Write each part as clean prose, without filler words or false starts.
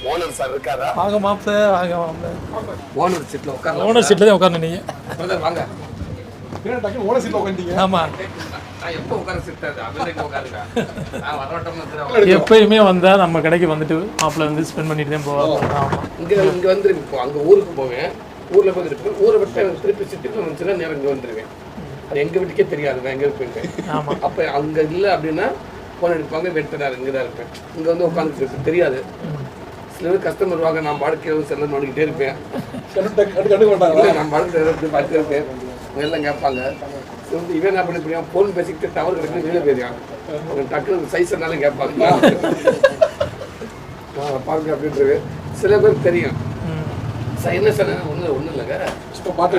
Owner sir இருக்காரா? வாங்க மாப்பிள, வாங்க மாப்பிள. ஓனர் சீட்ல உட்கார. ஓனர் சீட்ல தான் உட்கார்ந்து நீங்க. வாங்க. ஏன்னா டக்கு ஓனர் சீட்ல உட்கார்ந்தீங்க. ஆமா. நான் எப்போ உட்கார சிட்டாது அப்படியே உட்காருங்க. நான் வரட்டோம்னு எப்பயுமே வந்தா நம்ம கடைக்கு வந்துட்டு மாப்பிள வந்து ஸ்பெண்ட் பண்ணிட்டு தான் போவாங்க. ஆமா. இங்க வந்துருக்கு. இப்போ அங்க ஊருக்கு போவேன். ஊர்ல போய் இருப்பேன். ஊரை விட்டு திருப்பி சிட்டிக்கு வந்துச்சுன்னா நேரம் இங்க வந்துருவேன். அது எங்க வீட்டுக்கே தெரியாது நான் எங்க இருப்பேன். ஆமா. அப்ப அங்க இல்ல அப்படின்னா போன் எடுப்பாங்க, வெயிட் பண்ணாரு, இங்கதான் இருப்பேன். இங்க வந்து உட்காந்து தெரியாது. சில பேர் கஸ்டமர் வாங்க, நான் வாழ்க்கையில செல்ல நோண்டிக்கிட்டே இருப்பேன். நான் வாழ்க்கை பார்த்துட்டே இருப்பேன். எல்லாம் கேட்பாங்க. இவன் என்ன பண்ணி போன் பேசிக்கிட்டு டவர் கிடைக்கும் வெளியே போயிருக்கான். டக்குனு சைஸ்னாலும் கேட்பாங்க. பாருங்க அப்படின்றது சில பேர் தெரியும். என்ன சார் ஒன்றும் இல்லைங்க, பாட்டு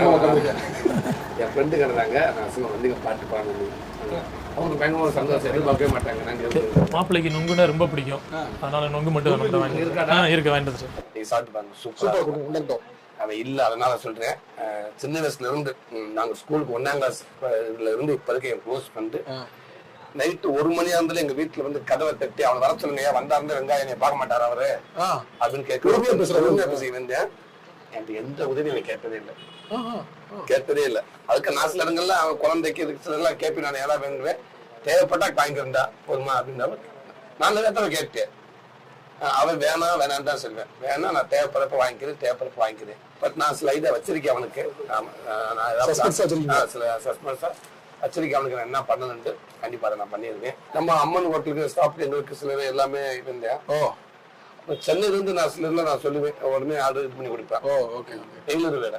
என் ஃப்ரெண்டு கிடந்தாங்க, நான் சும்மா வந்து பாட்டு பாடணும். அவங்க பயங்கர ஒரு சந்தோஷம், எதிர்பார்க்கவே மாட்டாங்க. நாங்கள் மாப்பிள்ளைக்கு நொங்குன்னா ரொம்ப பிடிக்கும், அதனால நொங்கு மட்டும் வாங்கி இருக்க வேண்டது சார். நீ சாப்பிட்டு பாருங்க, சூப்பராக. அவன் இல்லை, அதனால சொல்கிறேன். சின்ன வயசுல இருந்து நாங்கள் ஸ்கூலுக்கு 1ஆம் கிளாஸ்ல இருந்து இப்போ இருக்க என் க்ளோஸ் பண்ணிட்டு நைட்டு 1 மணியா இருந்தாலும் எங்க வீட்டுல வந்து கதவை தட்டி அவனை வர சொல்லுங்க, வந்தாருந்த வெங்காயம் என்னை பார்க்க மாட்டாரு அவரு அப்படின்னு கேட்க வந்தேன். எனக்கு எந்த உதவியும் எனக்கு கேட்டதே இல்லை. அதுக்கு நான் சில இடங்கள்ல அவன் குழந்தைக்கு எல்லாம் கேட்பேன். நான் ஏதாவது வேணுவேன், தேவைப்பட்டா வாங்கிக்கிறா போதுமா அப்படின்னாலும் நான் நிறைய கேட்டேன். அவன் வேணான்னு தான் சொல்லுவேன். வேணா நான் தேவைப்படுறப்ப வாங்கிக்கிறேன். பட் நான் சில இதை வச்சிருக்கேன் அவனுக்கு. சில சஸ்பென்ஸா வச்சிருக்கேன் அவனுக்கு. நான் என்ன பண்ணணுன்ட்டு கண்டிப்பா அதை நான் பண்ணியிருக்கேன். நம்ம அம்மன் ஹோட்டலுக்கு ஸ்டாப் எங்களுக்கு சில எல்லாமே இருந்தேன். சென்னையில இருந்து நான் சில நான் சொல்லுவேன், உடனே ஆர்டர் இது பண்ணி கொடுப்பேன். டெய்லர் வேலை.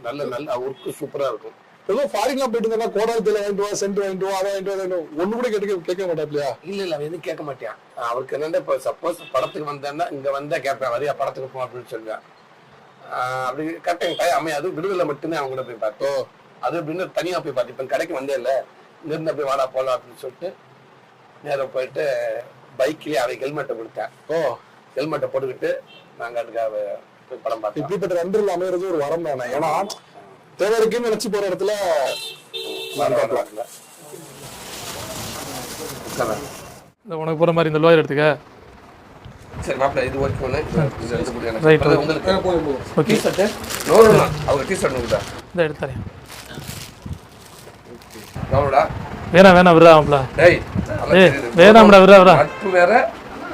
நல்ல ஒர்க்கு சூப்பரா இருக்கும். ஃபாரின்லாம் போயிட்டு இருந்தா கோடாலத்துல வாங்கிட்டு வா, சென்ட் வாங்கிட்டு வா, அதை வாங்கிட்டு வா, ஒண்ணு கூட கேட்க மாட்டாப்லையா? இல்ல அவன் எதுவும் கேட்க மாட்டான். அவருக்கு என்னன்னா இப்ப சப்போஸ் படத்துக்கு வந்தேன்னா இங்க வந்தா கேட்பேன், வரையா படத்துக்கு போ அப்படின்னு சொல்லுவேன். அப்படி கரெக்டாக டைம் அமையாது. விடுதலை மட்டும்தான் அவங்க கூட போய் பார்த்தோம். அது அப்படின்னு தனியா போய் பார்த்து இப்ப கடைக்கு வந்தே இல்லை, இங்க இருந்தா போய் வாடா போலாம் அப்படின்னு சொல்லிட்டு நேரம் போயிட்டு பைக்லயே அவன் ஹெல்மெட்டை கொடுத்தேன். ஹெல்மெட்டை போட்டுக்கிட்டு நாங்க அதுக்காக போய் படம் பார்த்தோம். இப்படிப்பட்ட நண்பர்கள் அமைகிறது ஒரு வரம் தானே. ஏன்னா தேவைக்குன்னு நினைச்சு போற இடத்துல உனக்கு போற மாதிரி இந்த லோயர் எடுத்துக்க. சரி மாப்பிள்ள, இது ஓகே பண்ணு. உங்களுக்கு ஓகே ஷர்ட் அவங்க டி-ஷர்ட் கொடுத்தா இந்த எடுத்துறேன். எவ்வளோடா? வேணாம் விடுறா மாப்பிள்ள. டேய் வேணாம்டா விடுறா. நட்பு வேற,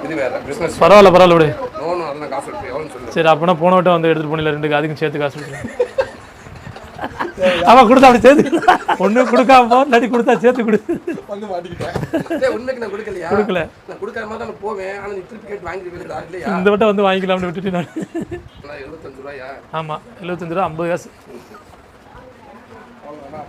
இது வேற, பிசினஸ். பரவாயில்ல விடு. நோனும் அதெல்லாம் காசு எடுத்து எவ்வளோன்னு சொல்லு. சரி அப்பனா போன வட்டம் வந்து எடுத்துட்டு போனில 2க்கு அதுக்கும் சேர்த்து காசு கொடுத்து. அவன் கொடுத்தா அப்படி சேர்த்து ஒண்ணு கொடுக்காம போ, இல்லாட்டி கொடுத்தா சேர்த்து கொடு. வந்து மாட்டிக்கிட்டேன். உண்மைக்கு நான் கொடுக்கலையா? கொடுக்கல. நான் கொடுக்காம தான் போவேன். ஆனா நீ திருப்பி கேட்டு வாங்கிட்டு இல்லையா? இந்த வட்டம் வந்து வாங்கிக்கலாம்னு விட்டுட்டு நான். 75 ரூபாயா? ஆமா 75 ரூபா 50 காசு. அவ்வளவுதானா?